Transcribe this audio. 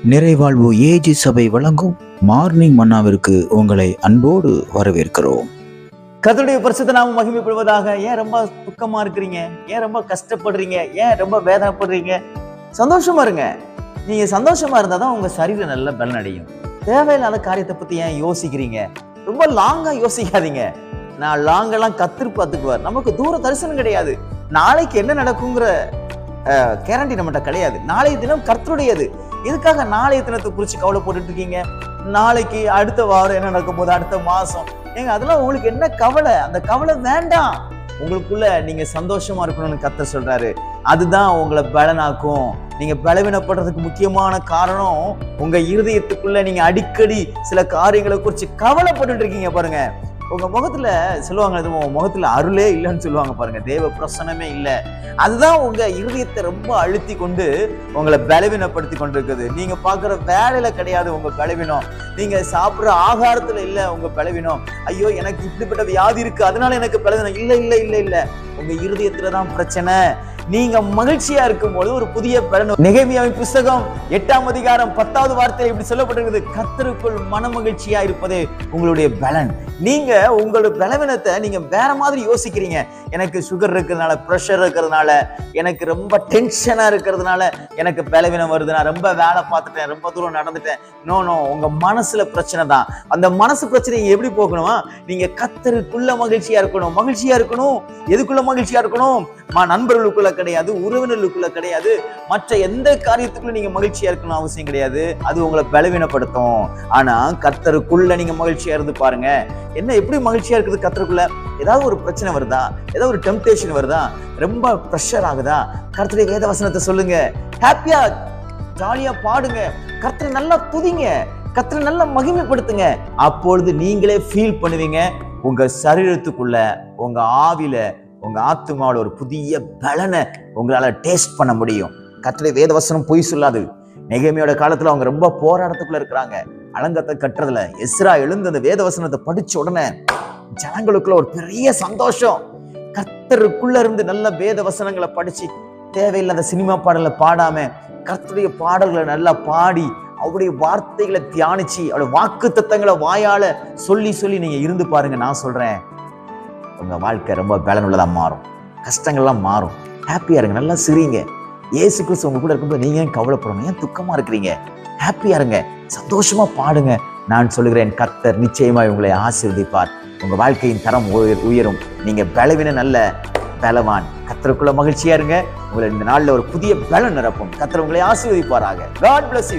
நிறைவாழ்வு AG சபை வழங்கும் morning மன்னாவிற்கு உங்களை அன்போடு வரவேற்கிறோம். கர்த்தருடைய பரிசுத்த நாமம் மகிமைப்படுவதாக. ஏன் ரொம்ப துக்கமா இருக்கிறீங்க? ஏன் ரொம்ப கஷ்டப்படுறீங்க? ஏன் ரொம்ப வேதனைப்படுறீங்க? சந்தோஷமா இருங்க. நீங்க சந்தோஷமா இருந்தாதான் உங்க சரீரம் நல்ல பலன் அடையும். தேவையில்லாத காரியத்தை பத்தி ஏன் யோசிக்கிறீங்க? ரொம்ப லாங்கா யோசிக்காதீங்க. நான் லாங்கெல்லாம் கர்த்தர் பார்த்துக்குவார். நமக்கு தூர தரிசனம் கிடையாது. நாளைக்கு என்ன நடக்குங்கிற கேரண்டி நம்மகிட்ட கிடையாது. நாளைய தினம் கர்த்தருடையது. எதுக்காக நாளைய தினத்தை குறிச்சு கவலை போட்டுட்டு இருக்கீங்க? நாளைக்கு அடுத்த வாரம் என்ன நடக்கும் போது, அடுத்த மாசம், ஏங்க அதெல்லாம் உங்களுக்கு என்ன கவலை? அந்த கவலை வேண்டாம். உங்களுக்குள்ள நீங்க சந்தோஷமா இருக்கணும்னு கர்த்தர் சொல்றாரு. அதுதான் உங்களை பலனாக்கும். நீங்க பலவீனப்படுறதுக்கு முக்கியமான காரணம் உங்க இருதயத்துக்குள்ள நீங்க அடிக்கடி சில காரியங்களை குறிச்சு கவலைப்பட்டு இருக்கீங்க. பாருங்க, உங்க முகத்துல சொல்லுவாங்க, உங்க முகத்துல அருளே இல்லைன்னு சொல்லுவாங்க. பாருங்க, தேவ பிரசனமே இல்லை. அதுதான் உங்க இருதயத்தை ரொம்ப அழுத்தி கொண்டு உங்களை பலவீனப்படுத்தி கொண்டிருக்குது. நீங்க பாக்குற வேலையில கிடையாது உங்க பலவீனம். நீங்க சாப்பிடுற ஆகாரத்துல இல்ல உங்க பலவீனம். ஐயோ எனக்கு இப்படிப்பட்ட வியாதி இருக்கு அதனால எனக்கு பலவீனம். இல்ல இல்ல இல்ல இல்ல, உங்க இருதயத்துலதான் பிரச்சனை. நீங்க மகிழ்ச்சியா இருக்கும் போது ஒரு புதிய பலன். நெகேமியாவின் புஸ்தகம் 8ஆம் அதிகாரம் 10வது வார்த்தையில இப்படி சொல்லப்பட்டிருக்குது, கர்த்தருக்குள் மன மகிழ்ச்சியா இருப்பதே உங்களுடைய பலன். நீங்க உங்களோட பலவீனத்தை நீங்க வேற மாதிரி யோசிக்கிறீங்க. எனக்கு சுகர் இருக்கிறதுனால, பிரஷர் இருக்கிறதுனால, எனக்கு ரொம்ப டென்ஷனா இருக்கிறதுனால எனக்கு பலவீனம் வருது, நான் ரொம்ப வேலை பார்த்துட்டேன், ரொம்ப தூரம் நடந்துட்டேன். நோ, உங்க மனசுல பிரச்சனை தான். அந்த மனசு பிரச்சனையை எப்படி போக்கணுமா? நீங்க கர்த்தருக்குள்ள மகிழ்ச்சியா இருக்கணும். மகிழ்ச்சியா இருக்கணும். எதுக்குள்ள மகிழ்ச்சியா இருக்கணும்? நண்பர்களுக்குள்ள கிடையாது, உறவினர்களுக்குள்ள கிடையாது, மற்ற எந்த காரியத்துக்குள்ள நீங்க மகிழ்ச்சியா இருக்கணும் அவசியம் கிடையாது. அது உங்களை பலவீனப்படுத்தும். ஆனா கர்த்தருக்குள்ள நீங்க மகிழ்ச்சியா இருந்து பாருங்க. என்ன, எப்படி மகிழ்ச்சியா இருக்குது கர்த்தருக்குள்ள? ஏதாவது ஒரு பிரச்சனை வருதா? ஏதாவது ஒரு டெம்ப்டேஷன் வருதா? ரொம்ப பிரஷர் ஆகுதா? கர்த்தருடைய வேத வசனத்தை சொல்லுங்க. ஹாப்பியா ஜாலியா பாடுங்க. கர்த்தரை நல்லா துதிங்க. கர்த்தரை நல்லா மகிமைப்படுத்துங்க. அப்பொழுது நீங்களே ஃபீல் பண்ணுவீங்க, உங்க சரீரத்துக்குள்ள, உங்க ஆவில, உங்க ஆத்துமாவோட ஒரு புதிய பலனை உங்களால டேஸ்ட் பண்ண முடியும். கர்த்தருடைய வேத வசனம் பொய் சொல்லாது. நெகேமியோட காலத்துல அவங்க ரொம்ப போராட்டத்துக்குள்ள இருக்கிறாங்க, அலங்கத்தை கட்டுறதுல. எஸ்ரா எழுந்து அந்த வேத வசனத்தை படிச்ச உடனே ஜனங்களுக்குள்ள ஒரு பெரிய சந்தோஷம். கர்த்தருக்குள்ள இருந்து நல்ல வேத வசனங்களை படிச்சு, தேவையில்லாத சினிமா பாடலை பாடாம கர்த்தருடைய பாடல்களை நல்லா பாடி, அவருடைய வார்த்தைகளை தியானிச்சு, அவருடைய வாக்கு தத்தங்களை வாயால சொல்லி சொல்லி நீங்க இருந்து பாருங்க. நான் சொல்றேன், உங்க வாழ்க்கை ரொம்ப பலனுள்ளதா மாறும். கஷ்டங்கள்லாம் மாறும். ஹாப்பியா இருங்க, நல்லா சிரிங்க. இயேசு கிறிஸ்து உங்க கூட இருக்கும்போது நீங்க ஏன் கவலைப்படணும்? ஏன் துக்கமா இருக்கிறீங்க? ஹாப்பியா இருங்க, சந்தோஷமா பாடுங்க. நான் சொல்லுகிறேன், கர்த்தர் நிச்சயமாய் உங்களை ஆசீர்வதிப்பார். உங்க வாழ்க்கையின் தரம் உயரும். நீங்க பலவீன நல்ல பலவான். கர்த்தருக்குள்ள மகிழ்ச்சியா இருங்க. உங்களை இந்த நாள்ல ஒரு புதிய பலன் நிரப்பும். கர்த்தர் உங்களை ஆசீர்வதிப்பாராக. God bless you.